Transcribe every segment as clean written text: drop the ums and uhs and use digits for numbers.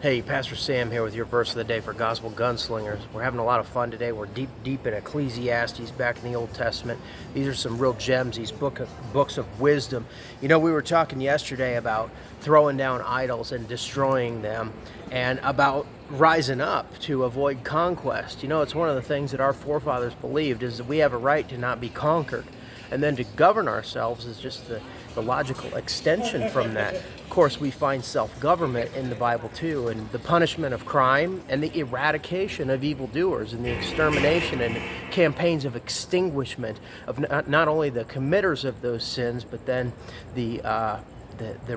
Hey, Pastor Sam here with your verse of the day for Gospel Gunslingers. We're having a lot of fun today. We're deep in Ecclesiastes, back in the Old Testament. These are some real gems, these books of wisdom. You know, we were talking yesterday about throwing down idols and destroying them, and about rising up to avoid conquest. You know, it's one of the things that our forefathers believed, is that we have a right to not be conquered. And then to govern ourselves is just the logical extension from that. Of course, we find self-government in the Bible too, and the punishment of crime and the eradication of evildoers and the extermination and campaigns of extinguishment of not only the committers of those sins, but then the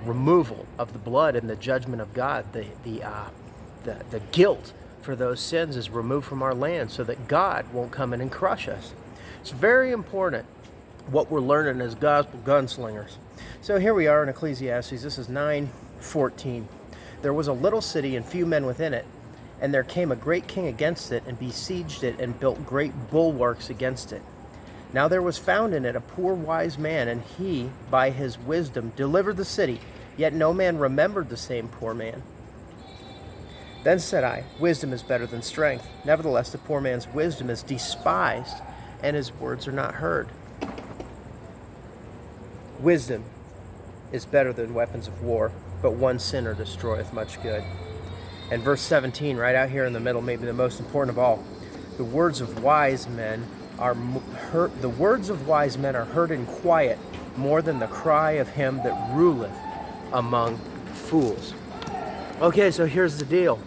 removal of the blood and the judgment of God. The guilt for those sins is removed from our land so that God won't come in and crush us. It's very important what we're learning as gospel gunslingers. So here we are in Ecclesiastes. This is 9:14. There was a little city and few men within it, and there came a great king against it and besieged it and built great bulwarks against it. Now there was found in it a poor wise man, and he by his wisdom delivered the city, yet no man remembered the same poor man. Then said I, wisdom is better than strength. Nevertheless the poor man's wisdom is despised, and his words are not heard. Wisdom is better than weapons of war, but one sinner destroyeth much good. And verse 17, right out here in the middle, maybe the most important of all. The words of wise men are heard. The words of wise men are heard in quiet, more than the cry of him that ruleth among fools. Okay, so here's the deal.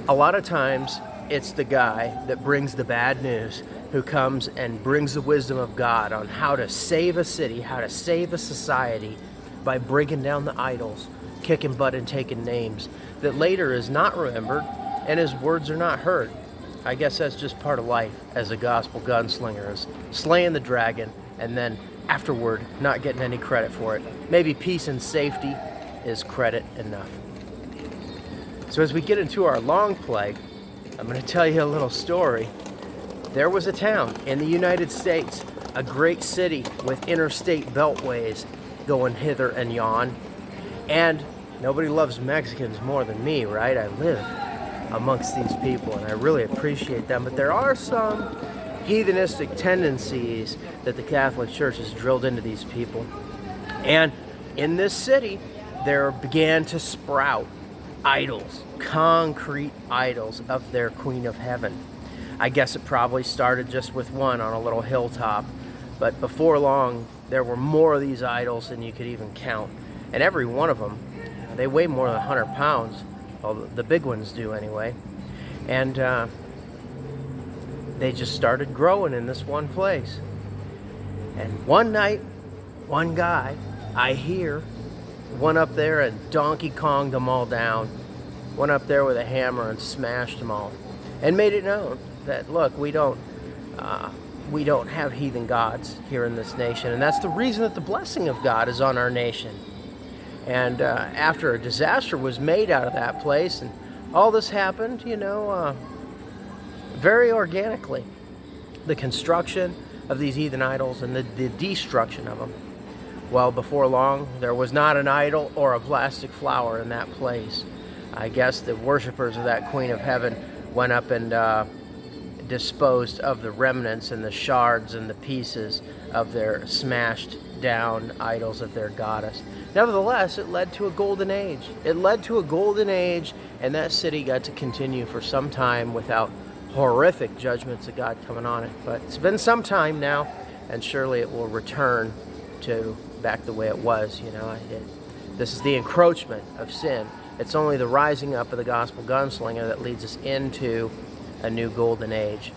A lot of times it's the guy that brings the bad news who comes and brings the wisdom of God on how to save a city, how to save a society by breaking down the idols, kicking butt and taking names, that later is not remembered and his words are not heard. I guess that's just part of life as a gospel gunslinger, is slaying the dragon and then afterward not getting any credit for it. Maybe peace and safety is credit enough. So as we get into our long play, I'm going to tell you a little story. There was a town in the United States, a great city with interstate beltways going hither and yon. And nobody loves Mexicans more than me, right? I live amongst these people and I really appreciate them. But there are some heathenistic tendencies that the Catholic Church has drilled into these people. And in this city, there began to sprout idols, concrete idols of their Queen of Heaven. I guess it probably started just with one on a little hilltop, but before long there were more of these idols than you could even count. And every one of them, they weigh more than 100 pounds. Well, the big ones do anyway. And they just started growing in this one place. And one night, one guy, I hear, went up there and Donkey Konged them all down. Went up there with a hammer and smashed them all. And made it known that, look, we don't have heathen gods here in this nation. And that's the reason that the blessing of God is on our nation. And after a disaster was made out of that place, and all this happened, very organically. The construction of these heathen idols and the destruction of them. Well, before long, there was not an idol or a plastic flower in that place. I guess the worshipers of that Queen of Heaven went up and disposed of the remnants and the shards and the pieces of their smashed down idols of their goddess. Nevertheless, it led to a golden age. It led to a golden age, and that city got to continue for some time without horrific judgments of God coming on it. But it's been some time now, and surely it will return to back the way it was. This is the encroachment of sin. It's only the rising up of the gospel gunslinger that leads us into a new golden age.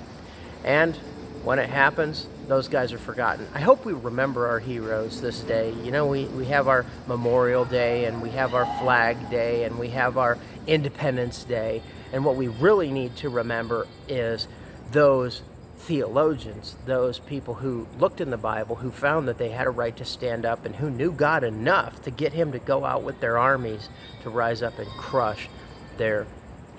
And when it happens, those guys are forgotten. I hope we remember our heroes this day. We have our Memorial Day, and we have our Flag Day, and we have our Independence Day. And what we really need to remember is those theologians, those people who looked in the Bible, who found that they had a right to stand up, and who knew God enough to get him to go out with their armies to rise up and crush their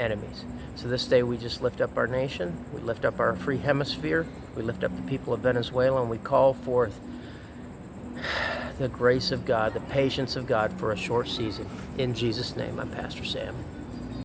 enemies. So this day we just lift up our nation, we lift up our free hemisphere, we lift up the people of Venezuela, and we call forth the grace of God, the patience of God for a short season. In Jesus' name, I'm Pastor Sam.